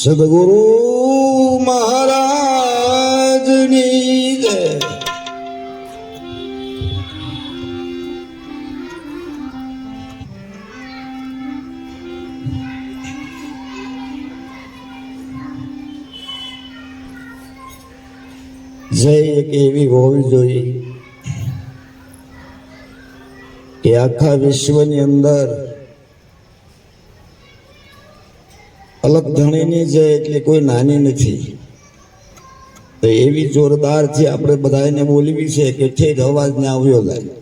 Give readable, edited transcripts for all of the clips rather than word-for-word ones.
સદગુરુ મહારાજની જય. જય એક એવી હોવી જોઈએ કે આખા વિશ્વની અંદર અલગ ધણીની જય એટલે કોઈ નાની નથી. તો એવી જોરદાર છે, આપણે બધાને બોલવી છે કે ઠેર અવાજ ને આવ્યો જાય.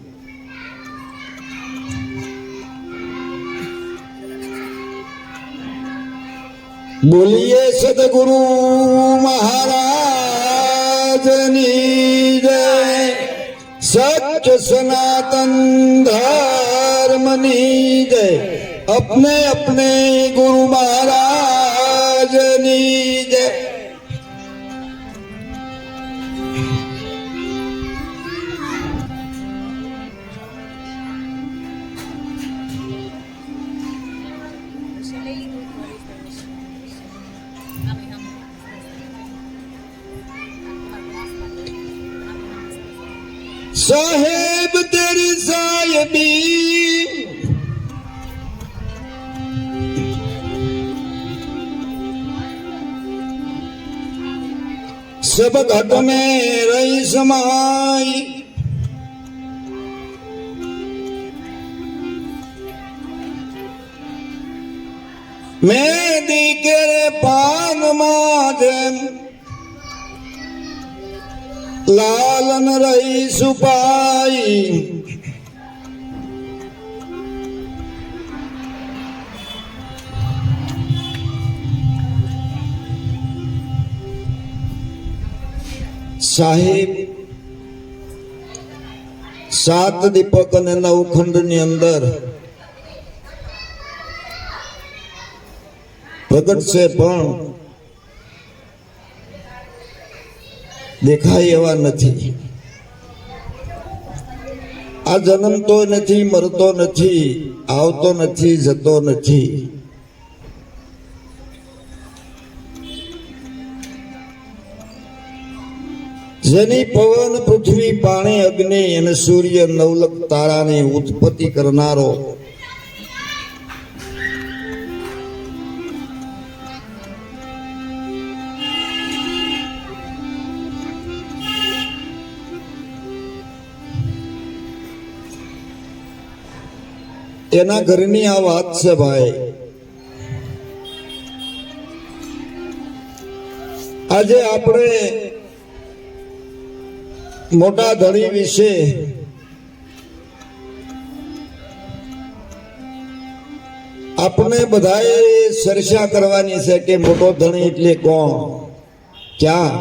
બોલીએ સદગુરુ મહારાજની જય. સત્ય સનાતન ધર્મની જય. अपने अपने गुरु महाराज ની જય. साहेब तेरी साहिबी सब घट में रही समाई. मैं दीकरे पान माधम लालन रही सुपाई. સાહેબ સાત દીપક અને નવખંડ ની અંદર પ્રગટ છે, પણ દેખાય એવા નથી. આ જન્મતો નથી, મરતો નથી, આવતો નથી, જતો નથી. જેની પવન પૃથ્વી પાણી અગ્નિ અને સૂર્ય નવલખ તારાની ઉત્પત્તિ કરનારો એના ઘરની આ વાત છે ભાઈ. આજે આપણે મોટા ધણી વિશે આપણે બધાએ ચર્ચા કરવાની છે કે મોટો ધણી એટલે કોણ, ક્યાં.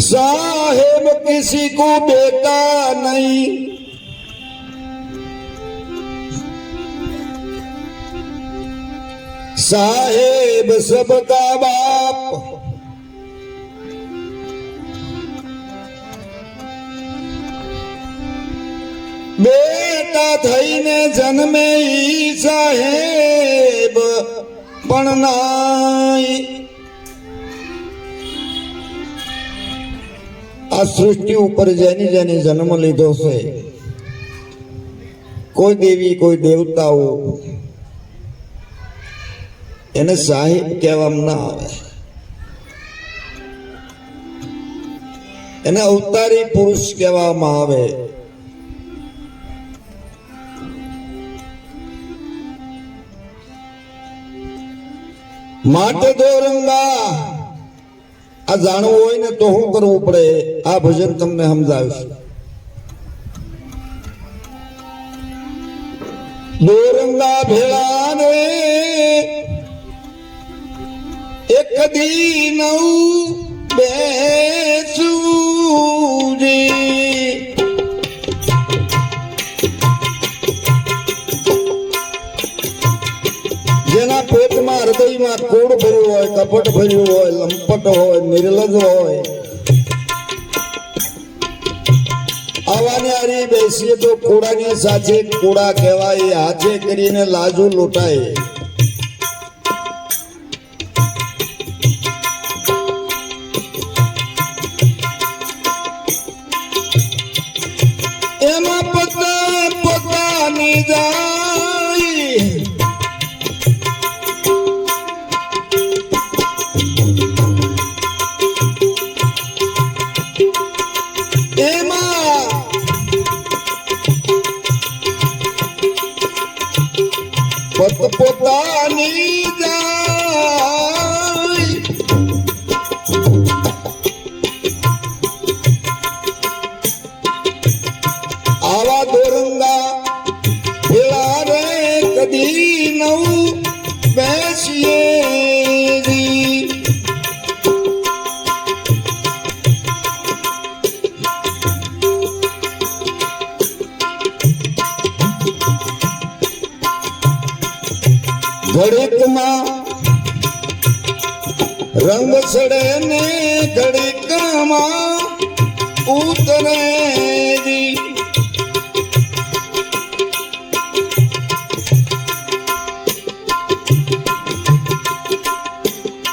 साहेब किसी को बेटा नहीं, साहेब सबका बाप. बेटा થઈને જન્મે ઈ સાહેબ પણ નાઈ. આ સૃષ્ટિ ઉપર જેની જેની જન્મ લીધો છે, કોઈ દેવી કોઈ દેવતાઓ, એને સાહેબ કહેવામાં ના આવે. એને અવતારી પુરુષ કહેવામાં આવે. માટે દોરંગા આ જાણવું હોય ને તો શું કરવું પડે, આ ભજન તમને સમજાવીશ. દોરંગા ભેળા ને એક દી નવ બેસુજી. જેના પેટમાં હૃદયમાં કોડ ભર્યું હોય, કપટ ભર્યું હોય, લંપટ હોય, નિર્લજ હોય, આવાને હારી બેસીએ તો કોડાની સાથે કોડા કહેવાય, હાથે કરીને લાજુ લૂંટાય. એમાં પોતાની જાય એમાં પોતાની જાય. આવા દોરંગા ભેળા રે કદી નવું બેસીએ જી. ઘડીકમાં રંગ સડે ને ઘડીકમાં ઉતરે જી.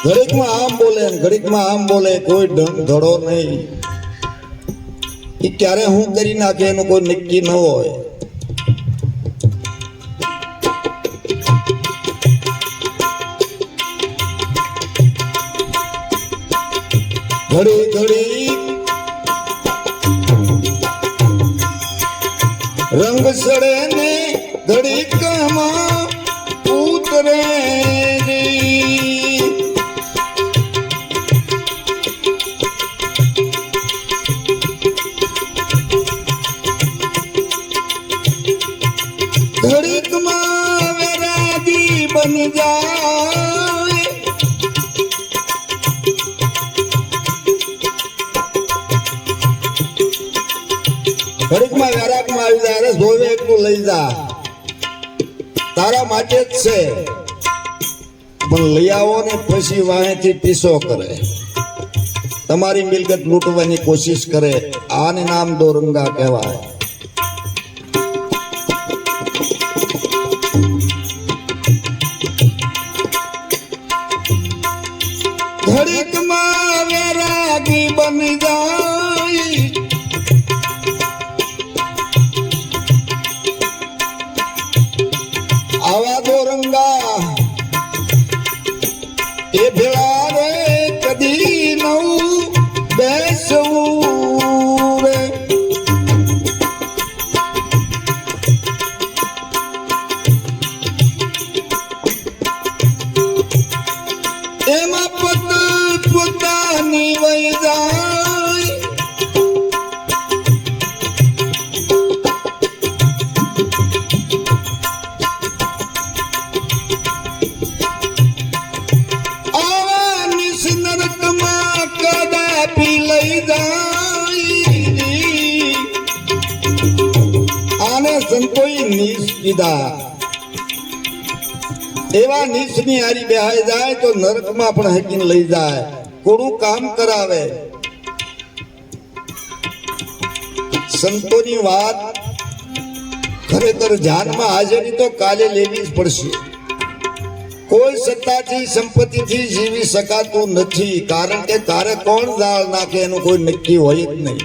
ઘડીકમાં આમ બોલે ઘડીકમાં આમ બોલે, કોઈ ઢંગ ધડો નહીં. એ ક્યારે હું કરી નાખે એનું કોઈ નક્કી ન હોય. ઘડી ઘડી રંગ સડે ને ઘડીકમાં ઉતરે જી. ઘડીકમાં વેરાગી બની જાય. ઘડીકમાં વેરાગમાં આવી જાય. અરે જોવે એટલું લઈ જા, તારા માટે જ છે, પણ લઈ આવો ને પછી વાહેથી પીસો કરે, તમારી મિલકત લૂંટવાની કોશિશ કરે. આને નામ દોરંગા કહેવાય. ઘડીકમાં વેરાગી બની જાય. આવા દોરંગા એ ભેળા રે કદી નવું બેસવું રે. એમાં પોતાની વહી જાય. આવા નિશ નરકમાં કદાપી લઈ જાય. આને સંતોએ નીશ કીધા. એવા નીચની હારી બેહાઈ જાય તો નરકમાં પણ હકીને લઈ જાય, કોડું કામ કરાવે. સંતોની વાત ખરેખર ધ્યાનમાં હાજરી તો કાલે લેવી જ પડશે. કોઈ સત્તાથી સંપત્તિથી જીવી શકાતું નથી, કારણ કે તારે કોણ દાળ નાખે એનું કોઈ નક્કી હોય જ નહીં.